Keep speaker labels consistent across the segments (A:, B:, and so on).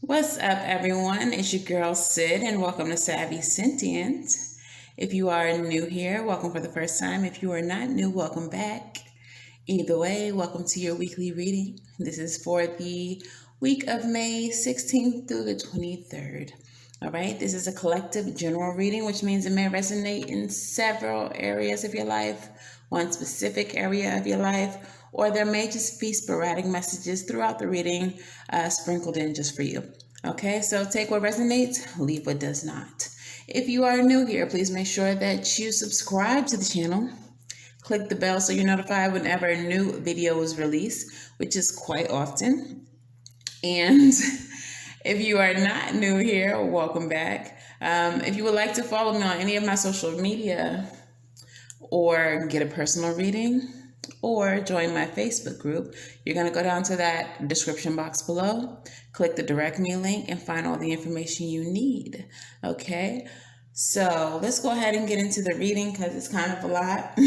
A: What's up, everyone? It's your girl Sid, and welcome to Savy, Sentient. If you are new here, welcome for the first time. If you are not new, welcome back. Either way, welcome to your weekly reading. This is for the week of May 16th through the 23rd. All right, this is a collective general reading, which means it may resonate in several areas of your life, one specific area of your life, or there may just be sporadic messages throughout the reading sprinkled in just for you. Okay, so take what resonates, leave what does not. If you are new here, please make sure that you subscribe to the channel. Click the bell so you're notified whenever a new video is released, which is quite often. And if you are not new here, welcome back. If you would like to follow me on any of my social media or get a personal reading or join my Facebook group, you're going to go down to that description box below, click the direct me link, and find all the information you need. Okay, so let's go ahead and get into the reading because it's kind of a lot.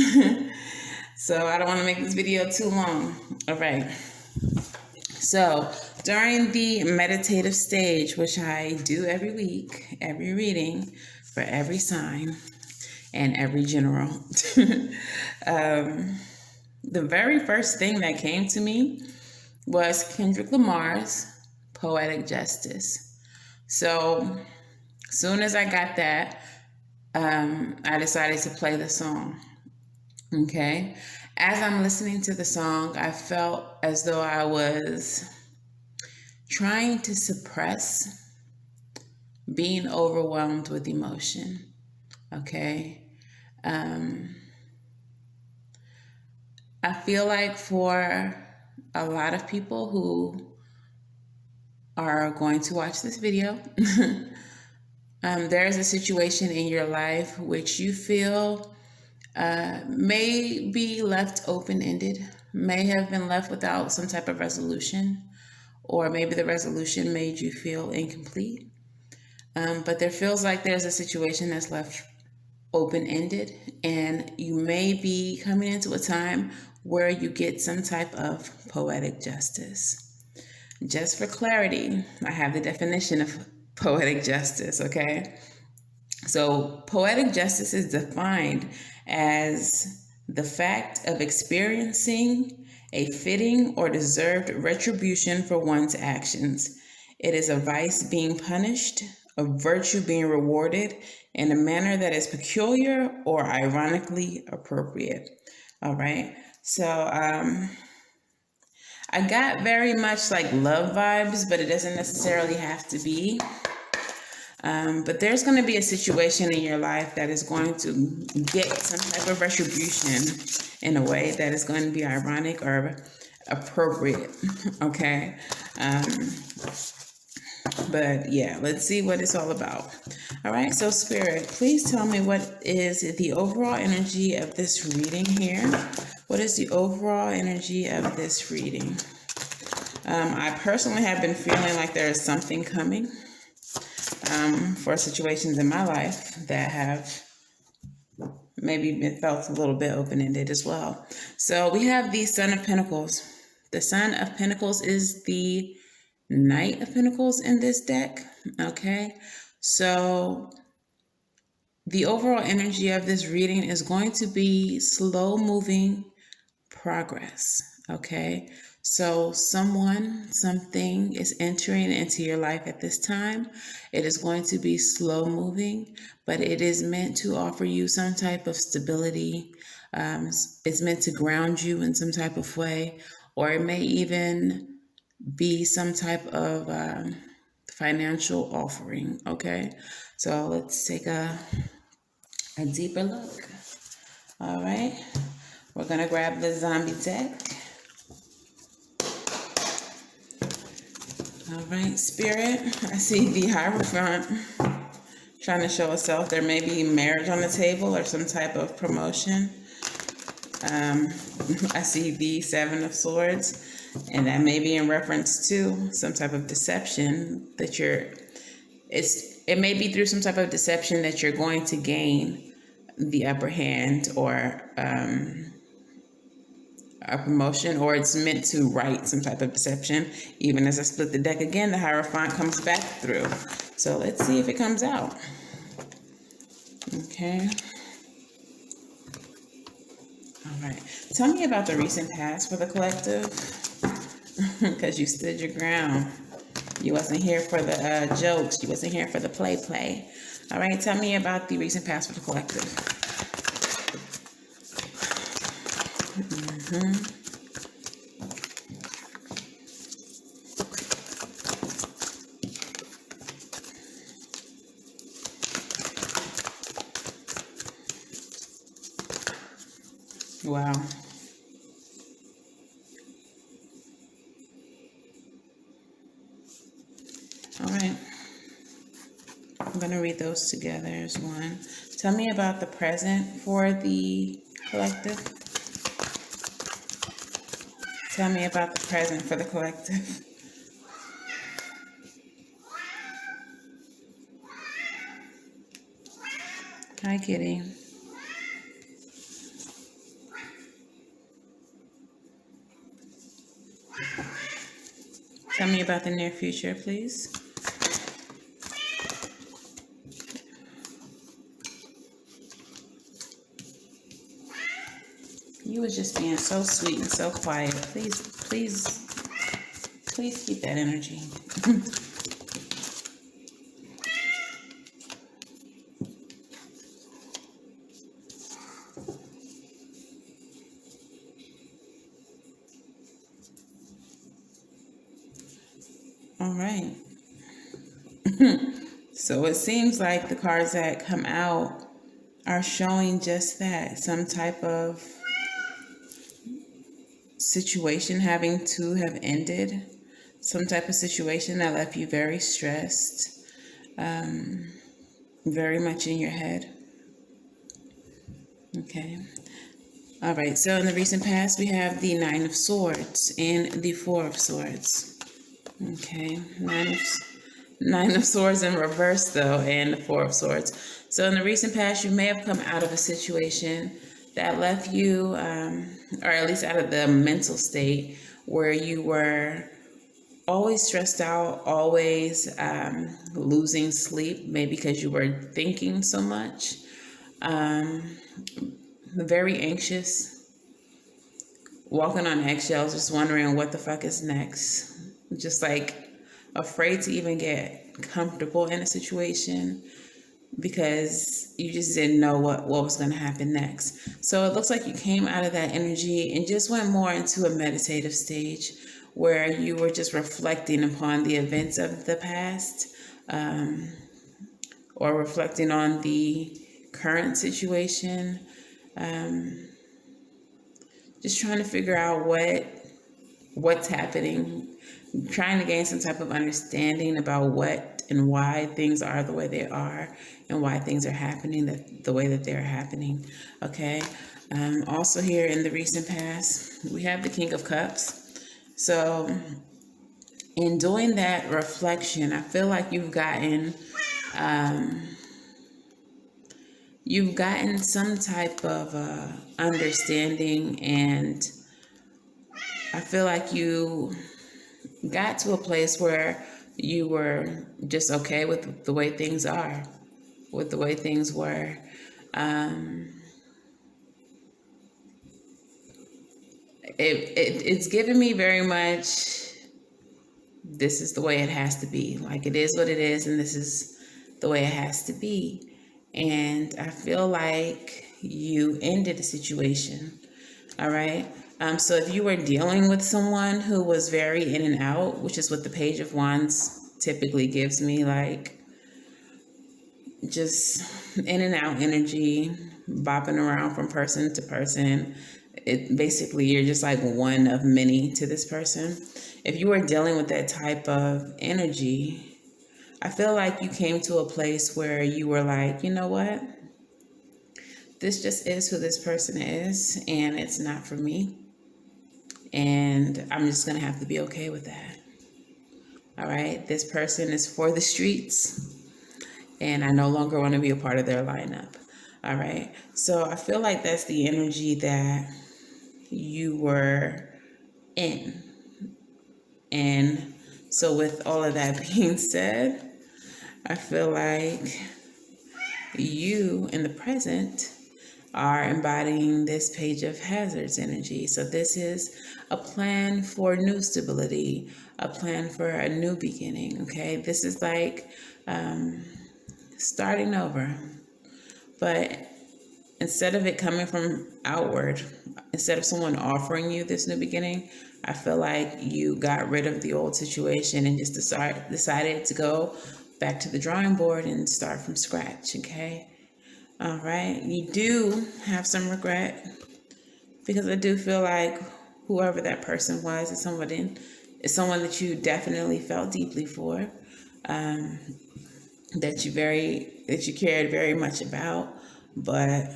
A: So I don't want to make this video too long. All right. So during the meditative stage, which I do every week, every reading for every sign and every general, the very first thing that came to me was Kendrick Lamar's Poetic Justice. So soon as I got that, I decided to play the song. Okay. As I'm listening to the song, I felt as though I was trying to suppress being overwhelmed with emotion. Okay. I feel like for a lot of people who are going to watch this video, there is a situation in your life which you feel may be left open-ended, may have been left without some type of resolution, or maybe the resolution made you feel incomplete. But there feels like there's a situation that's left open-ended, and you may be coming into a time where you get some type of poetic justice. Just for clarity, I have the definition of poetic justice, okay? So poetic justice is defined as the fact of experiencing a fitting or deserved retribution for one's actions. It is a vice being punished, a virtue being rewarded in a manner that is peculiar or ironically appropriate. All right. So I got very much like love vibes, but it doesn't necessarily have to be. But there's going to be a situation in your life that is going to get some type of retribution in a way that is going to be ironic or appropriate. Okay. But yeah, let's see what it's all about. All right. So Spirit, please tell me what is the overall energy of this reading here. What is the overall energy of this reading? I personally have been feeling like there is something coming. For situations in my life that have maybe been felt a little bit open-ended as well. So we have the Son of Pentacles. The Son of Pentacles is the Knight of Pentacles in this deck. Okay, so the overall energy of this reading is going to be slow-moving progress. Okay, so someone, something is entering into your life at this time. It is going to be slow moving, but it is meant to offer you some type of stability. It's meant to ground you in some type of way, or it may even be some type of financial offering. Okay, so let's take a deeper look. All right, we're gonna grab the zombie deck. All right, Spirit, I see the Hierophant trying to show itself. There may be marriage on the table or some type of promotion. I see the Seven of Swords, and that may be in reference to some type of deception that it may be through some type of deception that you're going to gain the upper hand or a promotion, or it's meant to right some type of deception. Even as I split the deck again, the Hierophant comes back through. So let's see if it comes out. Okay. All right. Tell me about the recent past for the collective, because you stood your ground. You wasn't here for the jokes. You wasn't here for the play. All right. Tell me about the recent past for the collective. Wow. All right. I'm going to read those together as one. Tell me about the present for the collective. Tell me about the present for the collective. Hi, kitty. Tell me about the near future, please. You was just being so sweet and so quiet. Please keep that energy. All right. So it seems like the cards that come out are showing just that, some type of situation having to have ended, some type of situation that left you very stressed, very much in your head. Okay. All right. So in the recent past, we have the Nine of Swords and the Four of Swords. Okay. Nine of Swords in reverse, though, and the Four of Swords. So in the recent past, you may have come out of a situation that left you, or at least out of the mental state where you were always stressed out, always losing sleep, maybe because you were thinking so much, very anxious, walking on eggshells, just wondering what the fuck is next, just like afraid to even get comfortable in a situation because you just didn't know what was going to happen next. So it looks like you came out of that energy and just went more into a meditative stage where you were just reflecting upon the events of the past, or reflecting on the current situation, just trying to figure out what's happening, trying to gain some type of understanding about what and why things are the way they are and why things are happening the way that they're happening. Okay. Also here in the recent past, we have the King of Cups. So in doing that reflection, I feel like you've gotten some type of understanding, and I feel like you got to a place where you were just okay with the way things are, with the way things were. It's given me very much, this is the way it has to be. Like, it is what it is, and this is the way it has to be. And I feel like you ended a situation. All right. So if you were dealing with someone who was very in and out, which is what the Page of Wands typically gives me, like just in and out energy, bopping around from person to person. It basically, you're just like one of many to this person. If you were dealing with that type of energy, I feel like you came to a place where you were like, you know what? This just is who this person is, and it's not for me. And I'm just going to have to be okay with that. All right. This person is for the streets, and I no longer want to be a part of their lineup. All right. So I feel like that's the energy that you were in. And so with all of that being said, I feel like you in the present are embodying this page of hazards energy. So this is a plan for new stability, a plan for a new beginning. Okay, this is like starting over, but instead of it coming from outward, instead of someone offering you this new beginning, I feel like you got rid of the old situation and just decided to go back to the drawing board and start from scratch. Okay. All right. You do have some regret, because I do feel like whoever that person was is someone that you definitely felt deeply for, that you cared very much about, but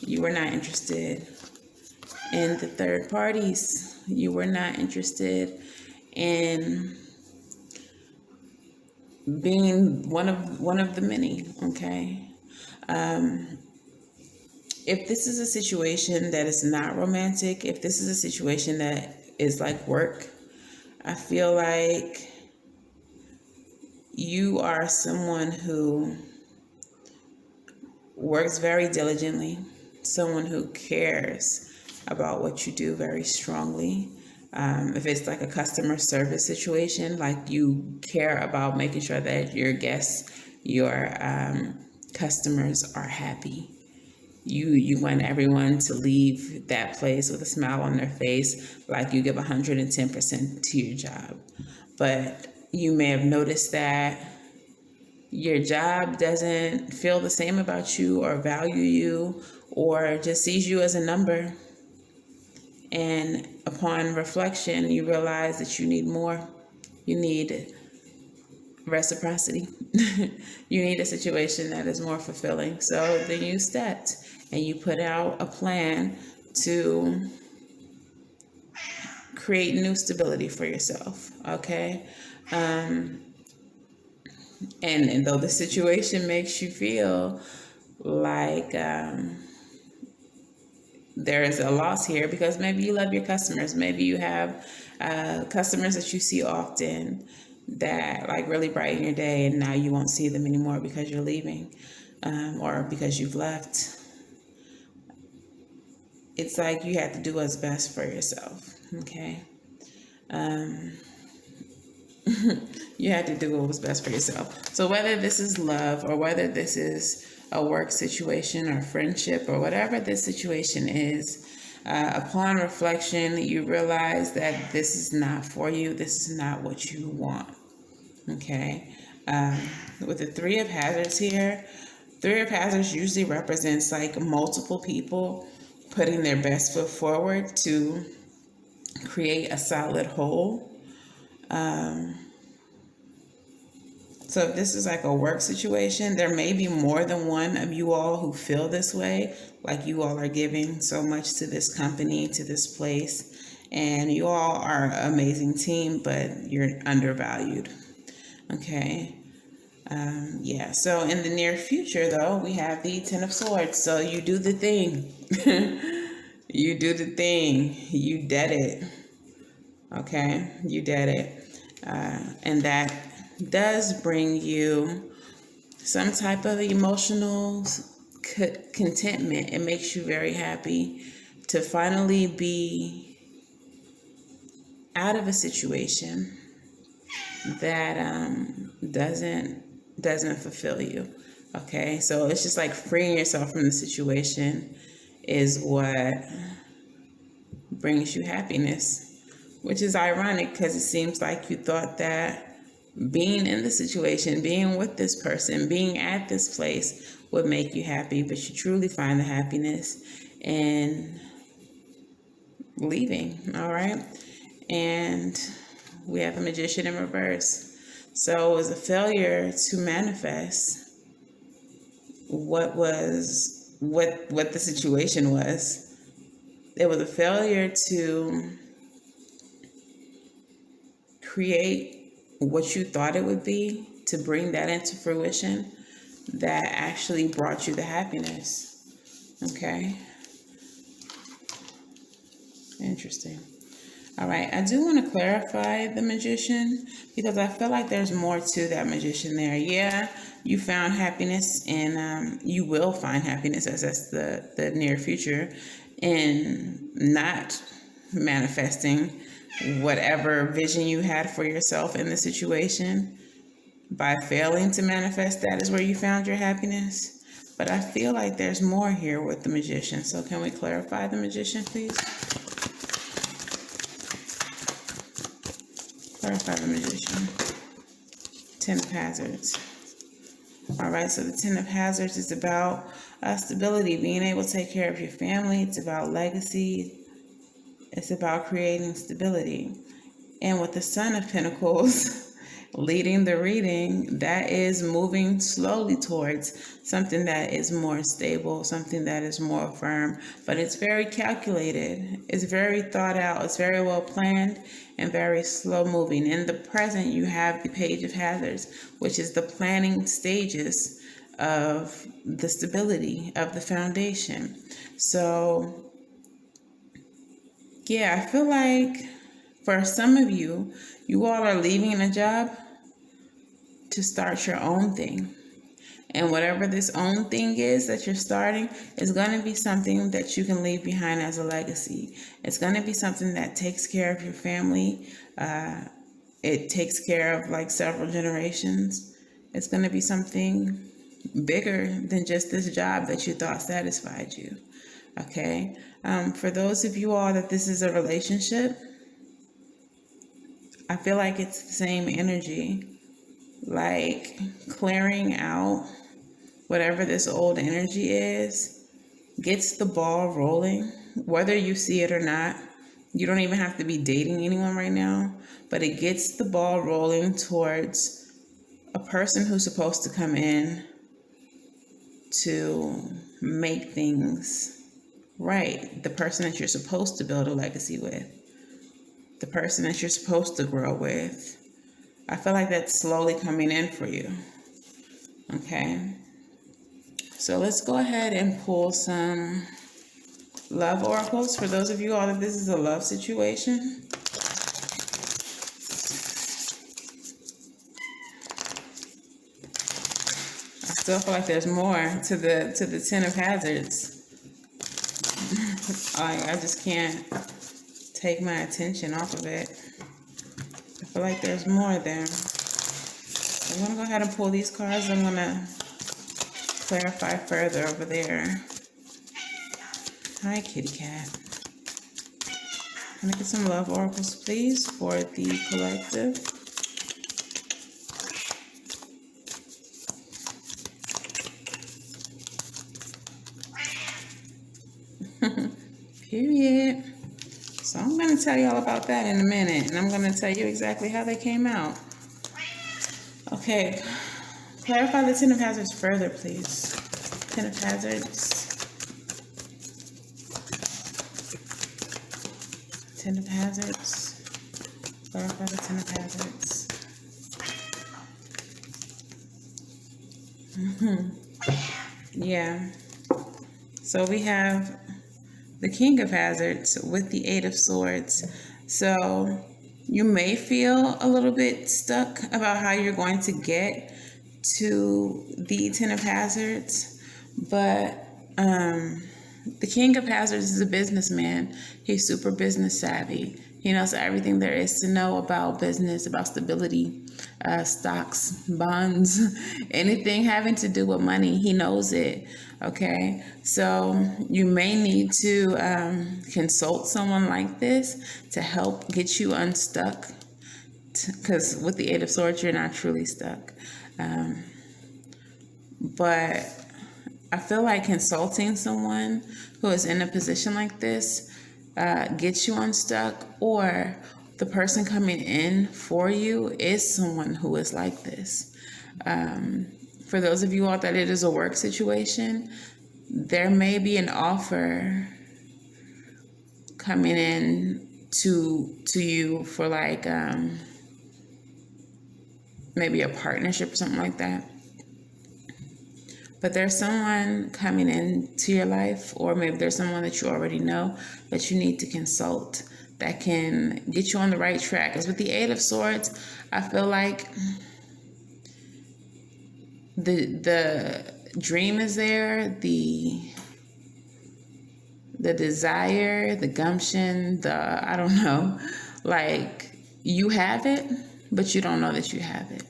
A: you were not interested in the third parties. You were not interested in being one of the many. Okay. If this is a situation that is not romantic, if this is a situation that is like work, I feel like you are someone who works very diligently, someone who cares about what you do very strongly. If it's like a customer service situation, like you care about making sure that your guests, your customers are happy. You want everyone to leave that place with a smile on their face, like you give 110% to your job. But you may have noticed that your job doesn't feel the same about you or value you, or just sees you as a number. And upon reflection, you realize that you need more. You need reciprocity. You need a situation that is more fulfilling. So then you stepped and you put out a plan to create new stability for yourself. Okay. And though the situation makes you feel like there is a loss here, because maybe you love your customers, maybe you have customers that you see often that like really brighten your day, and now you won't see them anymore because you're leaving, or because you've left. It's like you have to do what's best for yourself. Okay. You had to do what was best for yourself. So whether this is love, or whether this is a work situation or friendship, or whatever this situation is, upon reflection, you realize that this is not for you. This is not what you want. Okay. With the Three of Hazards here, Three of Hazards usually represents like multiple people putting their best foot forward to create a solid whole. So if this is like a work situation, there may be more than one of you all who feel this way, like you all are giving so much to this company, to this place, and you all are an amazing team, but you're undervalued. Okay. Yeah. So in the near future, though, we have the Ten of Swords. So you do the thing. You do the thing. You did it. Okay. You did it. And that does bring you some type of emotional contentment. It makes you very happy to finally be out of a situation that doesn't fulfill you. Okay, so it's just like freeing yourself from the situation is what brings you happiness, which is ironic because it seems like you thought that being in the situation, being with this person, being at this place would make you happy, but you truly find the happiness in leaving. All right. And we have the Magician in reverse. So it was a failure to manifest what the situation was. It was a failure to create what you thought it would be, to bring that into fruition, that actually brought you the happiness. Okay. Interesting. All right, I do want to clarify the magician because I feel like there's more to that magician there. Yeah, you found happiness and you will find happiness, as that's the near future, in not manifesting whatever vision you had for yourself in the situation. By failing to manifest that is where you found your happiness. But I feel like there's more here with the magician. So can we clarify the magician, please? Clarify the magician. Ten of Hazards. All right, so the Ten of Hazards is about stability, being able to take care of your family. It's about legacy. It's about creating stability. And with the Son of Pentacles leading the reading, that is moving slowly towards something that is more stable, something that is more firm, but it's very calculated. It's very thought out. It's very well planned and very slow moving. In the present, you have the Page of Hazards, which is the planning stages of the stability of the foundation. So yeah, I feel like for some of you, you all are leaving a job to start your own thing. And whatever this own thing is that you're starting is going to be something that you can leave behind as a legacy. It's going to be something that takes care of your family. It takes care of like several generations. It's going to be something bigger than just this job that you thought satisfied you. Okay. For those of you all that this is a relationship, I feel like it's the same energy, like clearing out whatever this old energy is, gets the ball rolling, whether you see it or not. You don't even have to be dating anyone right now, but it gets the ball rolling towards a person who's supposed to come in to make things right, the person that you're supposed to build a legacy with, the person that you're supposed to grow with. I feel like that's slowly coming in for you. Okay. So let's go ahead and pull some love oracles for those of you all that this is a love situation. I still feel like there's more to the Ten of Hazards. I just can't take my attention off of it. I feel like there's more there. I'm going to go ahead and pull these cards. I'm going to clarify further over there. Hi, kitty cat. Can I get some love oracles, please, for the collective? Period. So I'm going to tell you all about that in a minute, and I'm going to tell you exactly how they came out. Okay, clarify the Ten of Hazards further, please. Ten of Hazards. Ten of Hazards. Clarify the Ten of Hazards. Yeah. So we have the King of Hazards with the Eight of Swords. So you may feel a little bit stuck about how you're going to get to the Ten of Hazards, but the King of Hazards is a businessman. He's super business savvy. He knows everything there is to know about business, about stability, stocks, bonds, anything having to do with money. He knows it. Okay, so you may need to consult someone like this to help get you unstuck, because with the Eight of Swords, you're not truly stuck. But I feel like consulting someone who is in a position like this gets you unstuck, or the person coming in for you is someone who is like this. For those of you all that it is a work situation, there may be an offer coming in to you for like maybe a partnership or something like that. But there's someone coming into your life, or maybe there's someone that you already know that you need to consult that can get you on the right track. Because with the Eight of Swords, I feel like the dream is there, the desire, the gumption, I don't know, like you have it, but you don't know that you have it.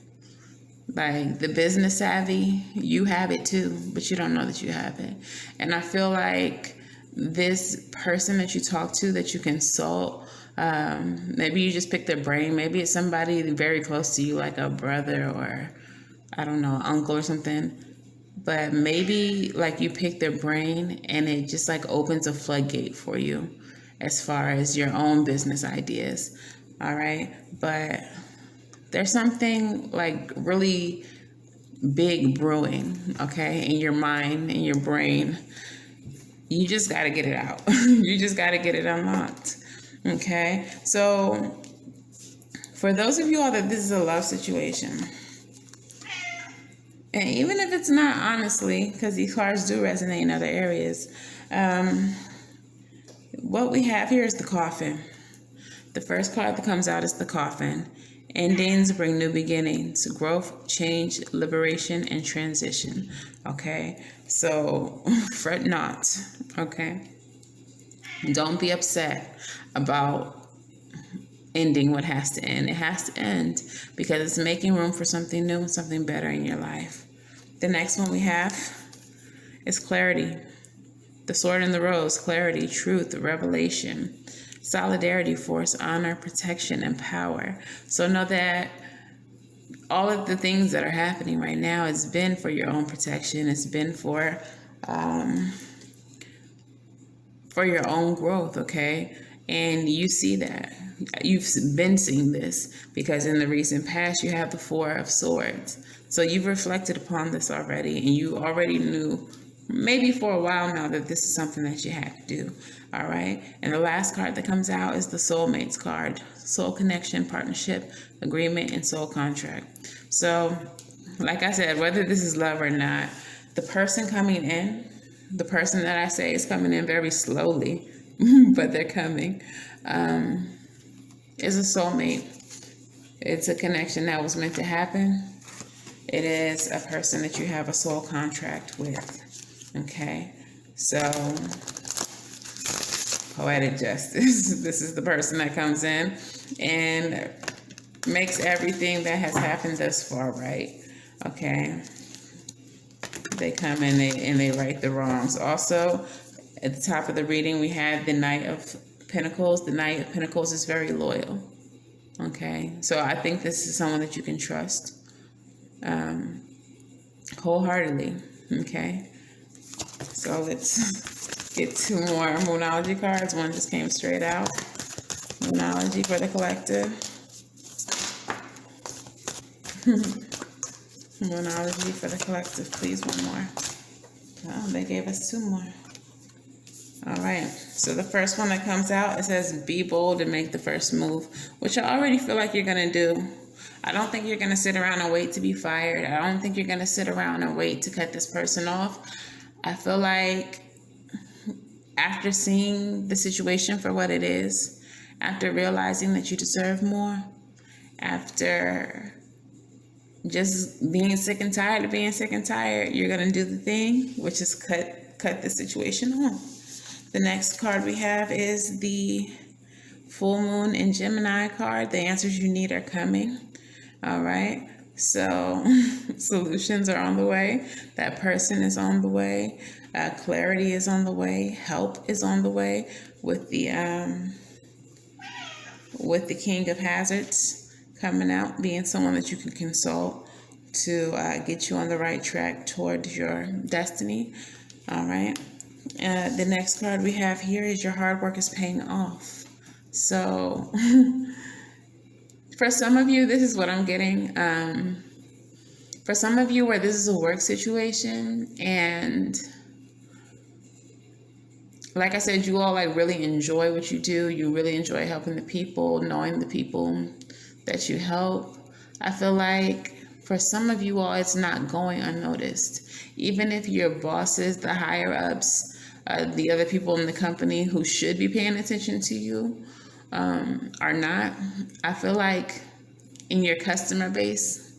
A: Like the business savvy, you have it too, but you don't know that you have it. And I feel like this person that you talk to, that you consult, maybe you just pick their brain. Maybe it's somebody very close to you, like a brother or, I don't know, uncle or something. But maybe like you pick their brain and it just like opens a floodgate for you as far as your own business ideas. All right. But there's something like really big brewing, okay, in your mind, in your brain. You just got to get it out. You just got to get it unlocked. Okay. So for those of you all that this is a love situation, and even if it's not, honestly, because these cards do resonate in other areas, what we have here is the coffin. The first card that comes out is the coffin. Endings bring new beginnings, growth, change, liberation, and transition. Okay, so fret not. Okay, don't be upset about ending what has to end. It has to end because it's making room for something new and something better in your life. The next one we have is clarity. The sword and the rose, clarity, truth, revelation, solidarity, force, honor, protection, and power. So know that all of the things that are happening right now has been for your own protection. It's been for your own growth, okay? And you see that. You've been seeing this because in the recent past, you have the Four of Swords. So you've reflected upon this already, and you already knew maybe for a while now that this is something that you had to do. All right. And the last card that comes out is the soulmates card. Soul connection, partnership, agreement, and soul contract. So, like I said, whether this is love or not, the person coming in, the person that I say is coming in very slowly, but they're coming, is a soulmate. It's a connection that was meant to happen. It is a person that you have a soul contract with. Okay. So, poetic justice. This is the person that comes in and makes everything that has happened thus far right. Okay. They come in and they right the wrongs. Also, at the top of the reading, we have the Knight of Pentacles. The Knight of Pentacles is very loyal. Okay. So I think this is someone that you can trust wholeheartedly. Okay. So let's get two more Moonology cards. One just came straight out. Moonology for the collective. Moonology for the collective, please. One more. Oh, they gave us two more. All right. So the first one that comes out, it says, be bold and make the first move, which I already feel like you're going to do. I don't think you're going to sit around and wait to be fired. I don't think you're going to sit around and wait to cut this person off. I feel like after seeing the situation for what it is, after realizing that you deserve more, after just being sick and tired of being sick and tired, you're going to do the thing, which is cut the situation off. The next card we have is the Full Moon and Gemini card. The answers you need are coming. All right. So solutions are on the way. That person is on the way. Clarity is on the way. Help is on the way with the King of Hazards coming out, being someone that you can consult to get you on the right track towards your destiny. All right. The next card we have here is your hard work is paying off. So for some of you, this is what I'm getting. For some of you where this is a work situation, and like I said, you all like really enjoy what you do. You really enjoy helping the people, knowing the people that you help. I feel like For some of you all, it's not going unnoticed. Even if your bosses, the higher ups, the other people in the company who should be paying attention to you are not, I feel like in your customer base,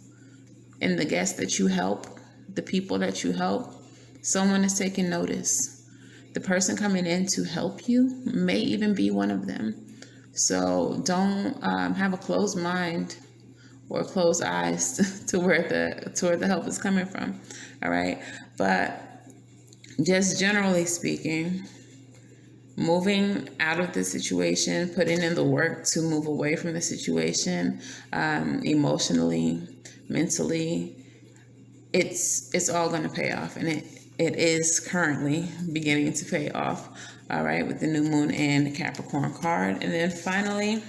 A: in the guests that you help, the people that you help, someone is taking notice. The person coming in to help you may even be one of them. So don't have a closed mind or closed eyes to where the help is coming from. All right. But just generally speaking, moving out of the situation, putting in the work to move away from the situation, emotionally, mentally, it's all going to pay off, and it is currently beginning to pay off. All right, with the new moon and the Capricorn card. And then finally,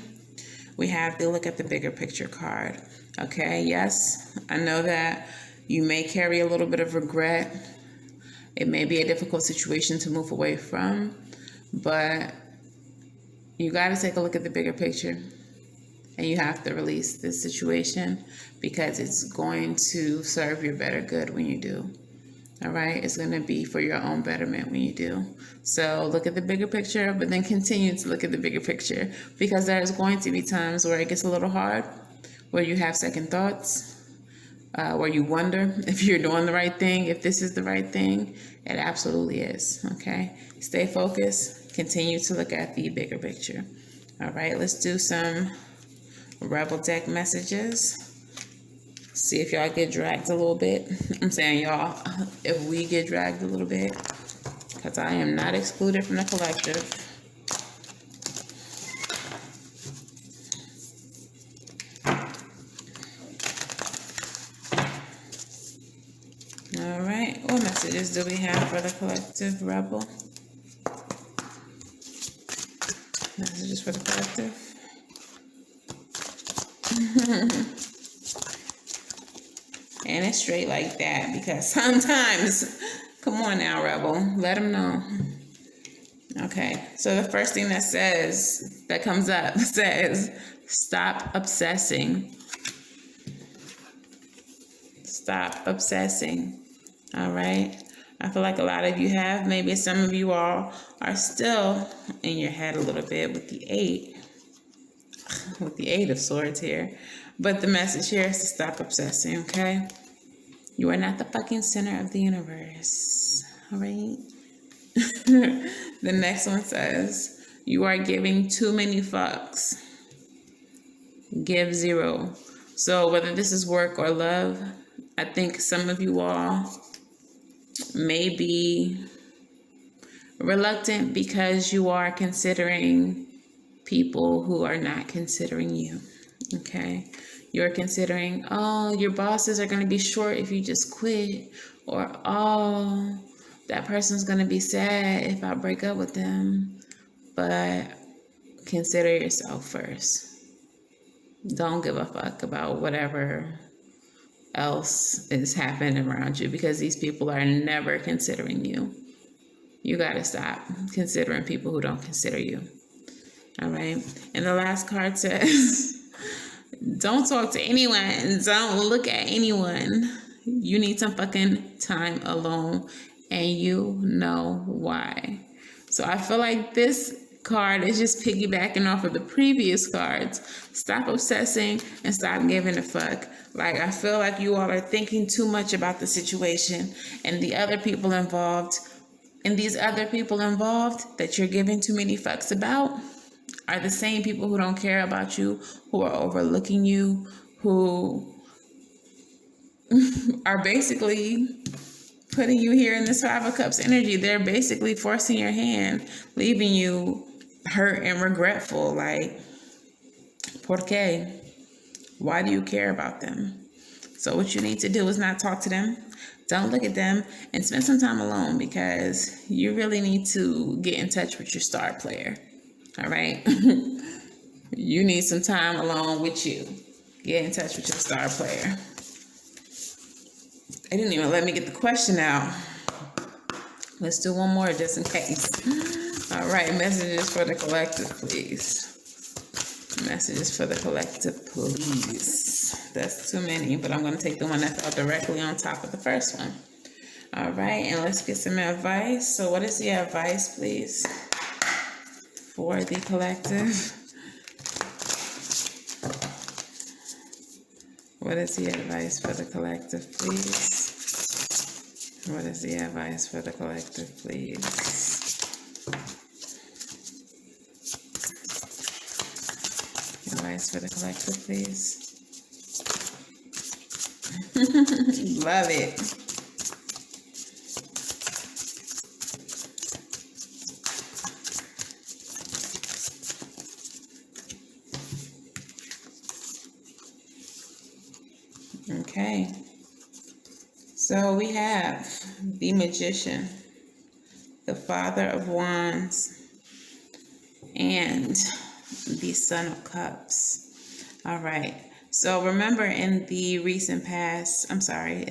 A: we have the look at the bigger picture card. Okay, yes, I know that you may carry a little bit of regret. It may be a difficult situation to move away from, but you got to take a look at the bigger picture, and you have to release this situation because it's going to serve your better good when you do. All right, it's going to be for your own betterment when you do. So look at the bigger picture, but then continue to look at the bigger picture, because there's going to be times where it gets a little hard, where you have second thoughts, where you wonder if you're doing the right thing, if this is the right thing. It absolutely is. Okay, stay focused. Continue to look at the bigger picture. All right, let's do some Rebel deck messages. See if y'all get dragged a little bit. I'm saying y'all, if we get dragged a little bit, because I am not excluded from the collective. All right, what messages do we have for the collective, Rebel? Messages for the collective. And it's straight like that, because sometimes, come on now, Rebel, let them know. Okay, so the first thing that comes up says, stop obsessing. Stop obsessing. All right. I feel like a lot of you have, maybe some of you all are still in your head a little bit with the eight of swords here. But the message here is to stop obsessing, okay? You are not the fucking center of the universe, all right? The next one says, you are giving too many fucks. Give zero. So whether this is work or love, I think some of you all may be reluctant because you are considering people who are not considering you, okay? You're considering, oh, your bosses are going to be short if you just quit, or, oh, that person's going to be sad if I break up with them. But consider yourself first. Don't give a fuck about whatever else is happening around you, because these people are never considering you. You got to stop considering people who don't consider you. All right. And the last card says, don't talk to anyone. Don't look at anyone. You need some fucking time alone, and you know why. So I feel like this card is just piggybacking off of the previous cards. Stop obsessing and stop giving a fuck. Like, I feel like you all are thinking too much about the situation and the other people involved. And these other people involved that you're giving too many fucks about are the same people who don't care about you, who are overlooking you, who are basically putting you here in this Five of Cups energy. They're basically forcing your hand, leaving you hurt and regretful. Like, ¿por qué? Why do you care about them? So what you need to do is not talk to them. Don't look at them, and spend some time alone, because you really need to get in touch with your star player. All right? You need some time alone with you. Get in touch with your star player. They didn't even let me get the question out. Let's do one more just in case. All right, messages for the collective, please. Messages for the collective, please. That's too many, but I'm going to take the one that fell directly on top of the first one. All right, and let's get some advice. So what is the advice, please, for the collective? What is the advice for the collective, please? What is the advice for the collective, please? Advice for the collective, please. Love it. Okay. So we have the Magician, the Father of Wands, and the Son of Cups. All right. So remember, in the recent past, in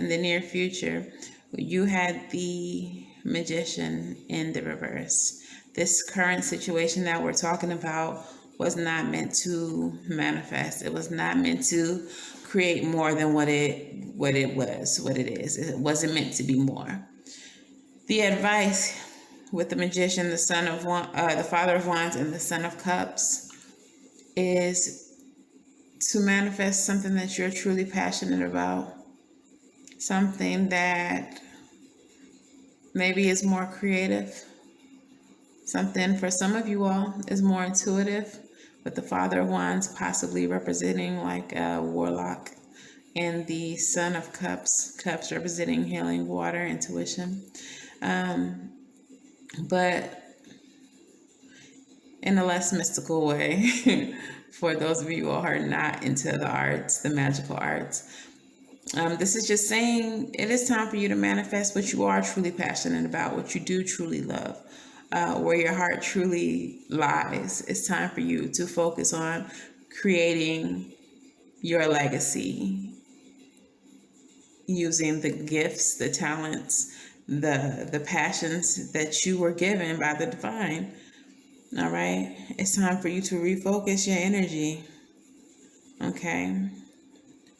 A: the near future, you had the Magician in the reverse. This current situation that we're talking about was not meant to manifest. It was not meant to create more than what it is. It wasn't meant to be more. The advice with the Magician, the Father of Wands, and the Son of Cups is to manifest something that you're truly passionate about, something that maybe is more creative, something for some of you all is more intuitive, with the Father of Wands possibly representing like a warlock, and the Son of Cups representing healing, water, intuition. But in a less mystical way, for those of you who are not into the arts, the magical arts. This is just saying it is time for you to manifest what you are truly passionate about, what you do truly love, where your heart truly lies. It's time for you to focus on creating your legacy, using the gifts, the talents, the passions that you were given by the divine. All right, it's time for you to refocus your energy. Okay,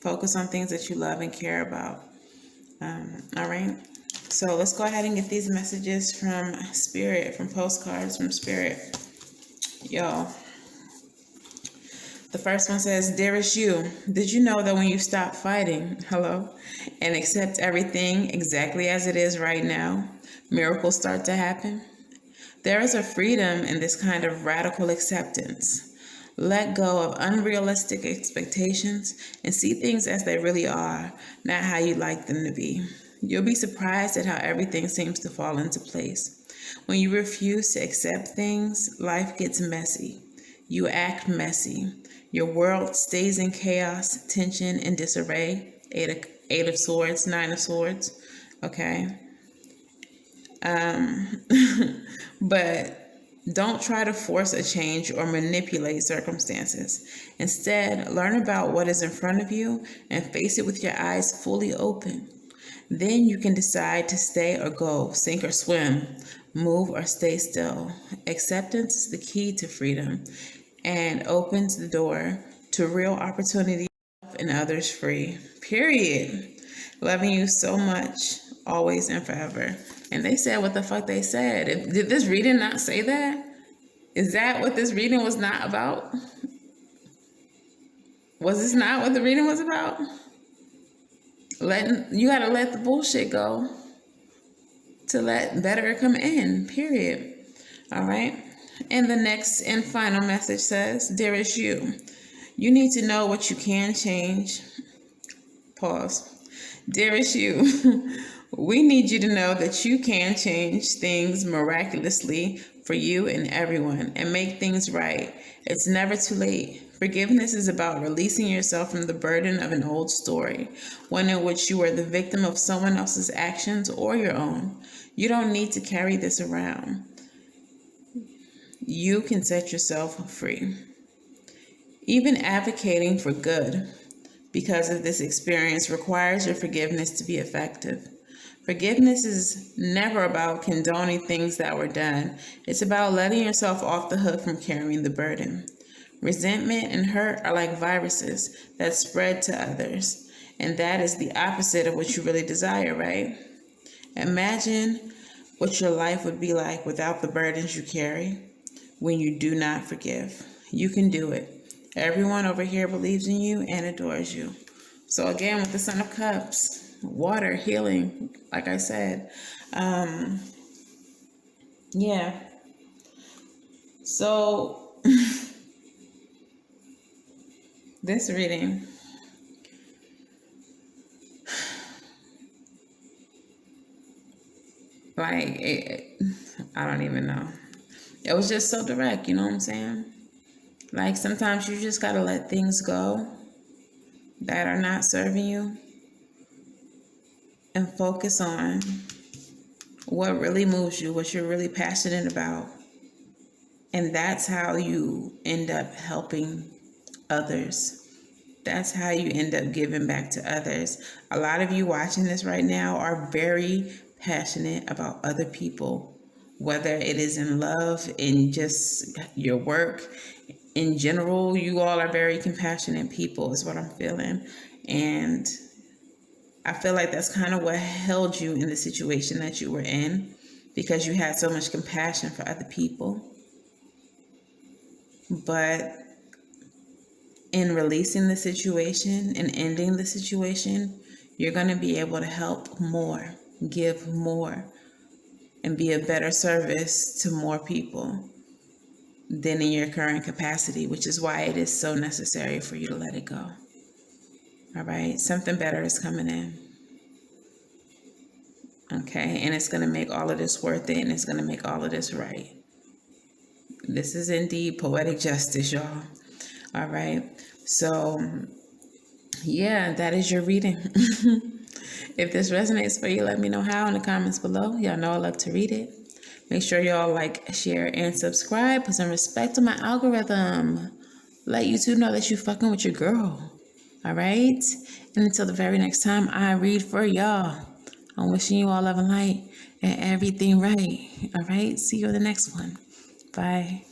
A: focus on things that you love and care about. All right, so let's go ahead and get these messages from Spirit, from postcards from Spirit. Yo, the first one says, "Dearest you, did you know that when you stop fighting, and accept everything exactly as it is right now, miracles start to happen? There is a freedom in this kind of radical acceptance. Let go of unrealistic expectations and see things as they really are, not how you like them to be. You'll be surprised at how everything seems to fall into place. When you refuse to accept things, life gets messy. You act messy. Your world stays in chaos, tension, and disarray. Eight of Swords, Nine of Swords. Okay. But don't try to force a change or manipulate circumstances. Instead, learn about what is in front of you and face it with your eyes fully open. Then you can decide to stay or go, sink or swim, move or stay still. Acceptance is the key to freedom and opens the door to real opportunity and others free. Period. Loving you so much, always and forever." And they said what the fuck they said. Did this reading not say that? Is that what this reading was not about? Was this not what the reading was about? You gotta let the bullshit go to let better come in, period. All right. And the next and final message says, "Dearest you, you need to know what you can change." Pause. "Dearest you, we need you to know that you can change things miraculously for you and everyone and make things right. It's never too late. Forgiveness is about releasing yourself from the burden of an old story, one in which you were the victim of someone else's actions or your own. You don't need to carry this around. You can set yourself free. Even advocating for good because of this experience requires your forgiveness to be effective. Forgiveness is never about condoning things that were done. It's about letting yourself off the hook from carrying the burden. Resentment and hurt are like viruses that spread to others. And that is the opposite of what you really desire, right? Imagine what your life would be like without the burdens you carry when you do not forgive. You can do it. Everyone over here believes in you and adores you. So again, with the Son of Cups, water, healing, like I said. Yeah. So this reading, I don't even know. It was just so direct, you know what I'm saying? Like sometimes you just gotta let things go that are not serving you and focus on what really moves you, what you're really passionate about. And that's how you end up helping others. That's how you end up giving back to others. A lot of you watching this right now are very passionate about other people, whether it is in love, in just your work. In general, you all are very compassionate people, is what I'm feeling. And I feel like that's kind of what held you in the situation that you were in, because you had so much compassion for other people. But in releasing the situation and ending the situation, you're going to be able to help more, give more, and be a better service to more people than in your current capacity, which is why it is so necessary for you to let it go. All right? Something better is coming in. Okay? And it's going to make all of this worth it, and it's going to make all of this right. This is indeed poetic justice, y'all. All right? So, yeah, that is your reading. If this resonates for you, let me know how in the comments below. Y'all know I love to read it. Make sure y'all like, share, and subscribe. Put some respect to my algorithm. Let YouTube know that you fucking with your girl. All right? And until the very next time I read for y'all, I'm wishing you all love and light and everything right. All right? See you in the next one. Bye.